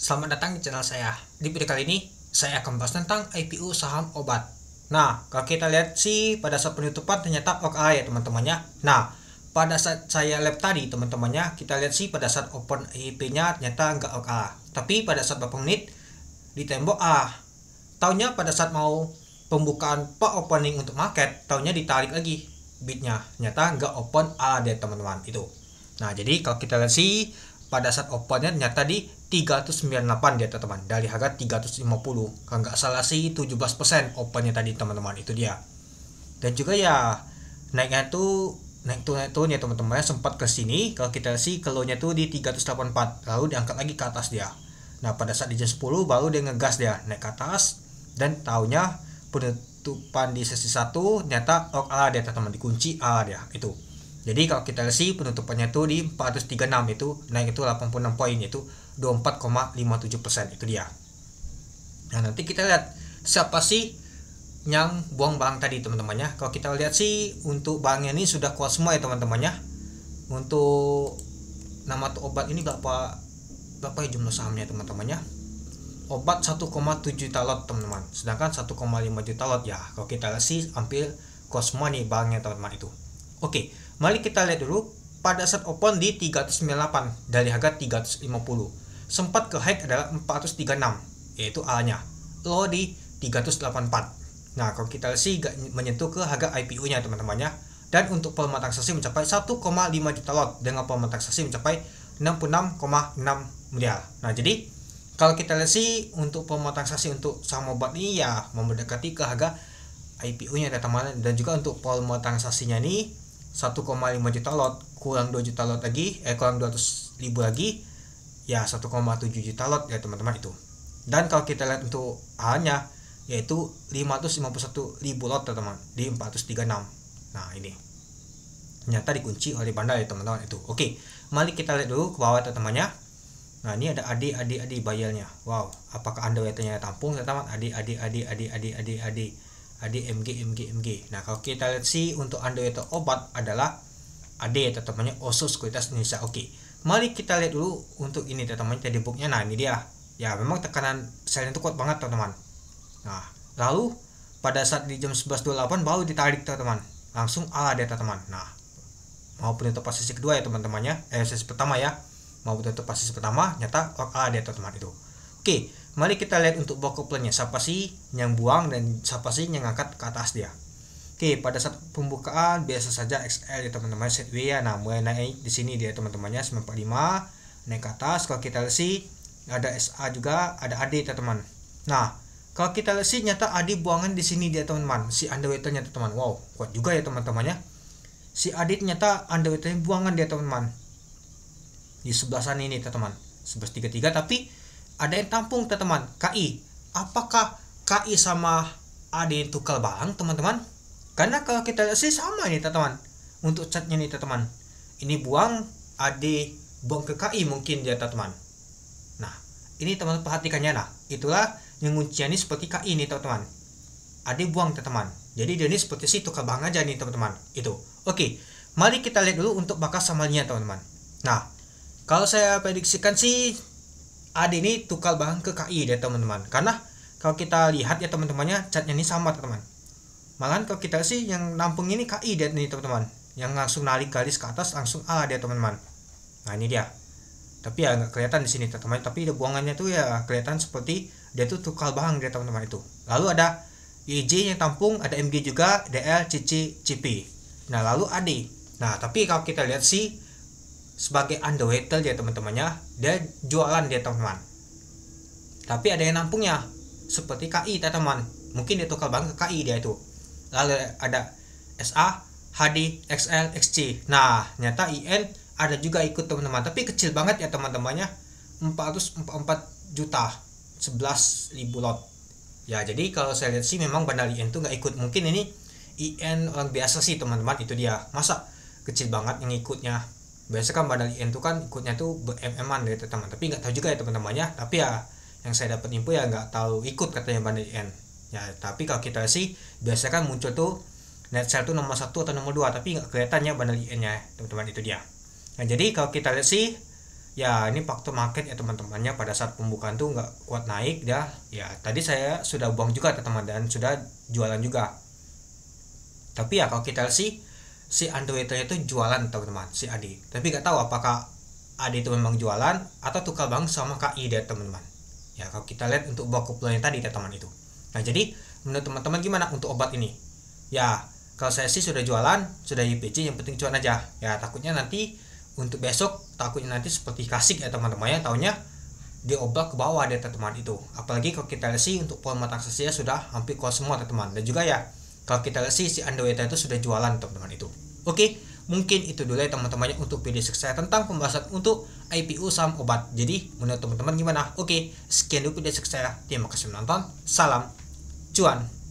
Selamat datang di channel saya. Di video kali ini saya akan bahas tentang IPO saham obat. Nah, kalau kita lihat sih pada saat penutupan ternyata oke ya teman-temannya. Nah, pada saat saya live tadi teman-temannya, kita lihat sih pada saat open IP-nya ternyata nggak oke. Tapi pada saat beberapa menit di tembok taunya pada saat mau pembukaan opening untuk market, taunya ditarik lagi bitnya. Ternyata nggak open deh teman-teman itu. Nah, jadi kalau kita lihat sih pada saat opennya ternyata di 398 dia teman-teman, dari harga 350. Kalau nggak salah sih 17% opennya tadi teman-teman, itu dia. Dan juga ya naiknya tuh naik turun ya teman-teman, sempat ke sini. Kalau kita sih keluarnya tuh di 384, lalu diangkat lagi ke atas dia. Nah, pada saat di jam 10 baru dia ngegas dia naik ke atas, dan taunya penutupan di sesi 1 ternyata dia teman-teman, dikunci dia itu. Jadi kalau kita lihat sih penutupannya tuh di 436, itu naik itu 86 poin, itu 24,57%, itu dia. Nah, nanti kita lihat siapa sih yang buang barang tadi teman-temannya. Kalau kita lihat sih untuk barangnya ini sudah kuat semua ya teman-temannya. Untuk nama tuh obat ini berapa ya jumlah sahamnya teman-temannya. Obat 1,7 juta lot teman-teman, sedangkan 1,5 juta lot ya. Kalau kita lihat sih hampir kuat semua nih barangnya teman-teman itu. Oke, mari kita lihat dulu pada saat open di 398 dari harga 350. Sempat ke high adalah 436, yaitu A-nya. Low di 384. Nah, kalau kita lihat sih menyentuh ke harga IPO-nya teman-temannya. Dan untuk volume transaksi mencapai 1,5 juta lot dengan volume transaksi mencapai 66,6 miliar. Nah, jadi kalau kita lihat sih untuk volume transaksi untuk saham obat ini ya mendekati ke harga IPO-nya teman-teman. Dan juga untuk volume transaksinya ini 1,5 juta lot kurang 2 juta lot lagi, kurang 200 ribu lagi ya 1,7 juta lot ya teman-teman itu. Dan kalau kita lihat untuk A-nya yaitu 551 ribu lot teman-teman di 436. Nah, ini ternyata dikunci oleh bandar ya teman-teman itu. Oke, mari kita lihat dulu ke bawah teman-temannya. Nah, ini ada adi bayarnya. Wow, apakah underwriternya tampung teman-teman? Adi MG. Nah, kalau kita lihat sih untuk underwriter obat adalah AD teman-temannya, Oso Sekuritas Indonesia. Oke, mari kita lihat dulu untuk ini teman-teman, tadi booknya. Nah, ini dia. Ya, memang tekanan sell itu kuat banget teman-teman. Nah, lalu pada saat di jam 11.28 baru ditarik teman-teman, langsung dia teman-teman. Nah, mau penutup posisi kedua ya teman-temannya, sesi pertama ya, mau penutup posisi pertama nyata dia teman-teman itu. Oke, mari kita lihat untuk block plan-nya, siapa sih yang buang dan siapa sih yang angkat ke atas dia. Oke, pada saat pembukaan biasa saja XL ya teman-teman, setway ya. Nah, mulai naik di sini dia teman-temannya 945 naik ke atas. Kalau kita lihat sih ada SA juga, ada AD teman-teman. Nah, kalau kita lihat sih nyata AD buangan di sini dia teman-teman, si underwriter-nya teman-teman. Wow, kuat juga ya teman-temannya. Si AD ternyata underwriter-nya buangan dia teman-teman. Di sebelah sana ini teman-teman, 1133, tapi ada yang tampung teman-teman, KI. Apakah KI sama AD tukar barang teman-teman? Karena kalau kita lihat sih sama nih teman-teman. Untuk chartnya nih teman-teman, ini buang, AD buang ke KI mungkin dia teman-teman. Nah, ini teman-teman perhatikannya. Nah, itulah yang kuncinya ini seperti KI nih teman-teman. AD buang teman-teman. Jadi dia ini seperti sih tukar barang aja nih teman-teman. Itu. Oke, mari kita lihat dulu untuk bakas samanya teman-teman. Nah, kalau saya prediksikan sih AD ini tukar barang ke KI deh teman-teman. Karena kalau kita lihat ya teman-temannya, catnya ini sama teman-teman. Malahan kalau kita sih yang nampung ini KI deh nih teman-teman, yang langsung narik garis ke atas langsung dia teman-teman. Nah, ini dia. Tapi ya nggak kelihatan di sini teman-teman. Tapi ada buangannya tuh ya kelihatan seperti dia tuh tukar barang dia teman-teman itu. Lalu ada IJ yang tampung, ada MG juga, DL, CC, CP. Nah, lalu AD. Nah, tapi kalau kita lihat sih sebagai underwriter dia teman-temannya, dia jualan dia teman-teman. Tapi ada yang nampungnya seperti KI teman-teman. Mungkin dia tukar barang ke KI dia itu. Lalu ada SA, HD, XL, XC. Nah, nyata IN ada juga ikut teman-teman, tapi kecil banget ya teman-temannya, 444 juta 11 ribu lot ya. Jadi kalau saya lihat sih memang bandar IN tuh nggak ikut. Mungkin ini IN orang biasa sih teman-teman, itu dia. Masa kecil banget yang ikutnya. Biasa kan bandar IN tuh kan ikutnya tuh ber-MM-an deh teman-teman, tapi nggak tahu juga ya teman-temannya. Tapi ya yang saya dapat info ya nggak tahu ikut katanya bandar IN ya. Tapi kalau kita sih biasa kan muncul tuh net sell tuh nomor 1 atau nomor 2, tapi nggak kelihatannya bandar IN nya teman-teman, itu dia. Nah, jadi kalau kita lihat sih Ya ini faktor market ya teman-temannya, pada saat pembukaan tuh nggak kuat naik dah ya. Tadi saya sudah buang juga teman-teman dan sudah jualan juga. Tapi ya kalau kita lihat sih si Android itu jualan teman-teman, si Adi. Tapi nggak tahu apakah Adi itu memang jualan atau tukar bang sama KI deh teman-teman. Ya kalau kita lihat untuk buah yang tadi teman itu. Nah jadi menurut teman-teman gimana untuk obat ini? Ya kalau saya sih sudah jualan, sudah YPC, yang penting cuan aja. Ya takutnya nanti untuk besok takutnya nanti seperti klasik ya teman-teman ya, tahunya diobrol ke bawah deh teman-teman itu. Apalagi kalau kita lihat sih untuk volume transaksinya sudah hampir kuat semua teman-teman. Dan juga ya kalau kita lihat sih si Android itu sudah jualan teman-teman itu. Oke, mungkin itu dulu ya teman-temannya untuk video saya tentang pembahasan untuk IPO saham obat. Jadi menurut teman-teman gimana? Oke, sekian dulu video saya. Terima kasih menonton. Salam cuan.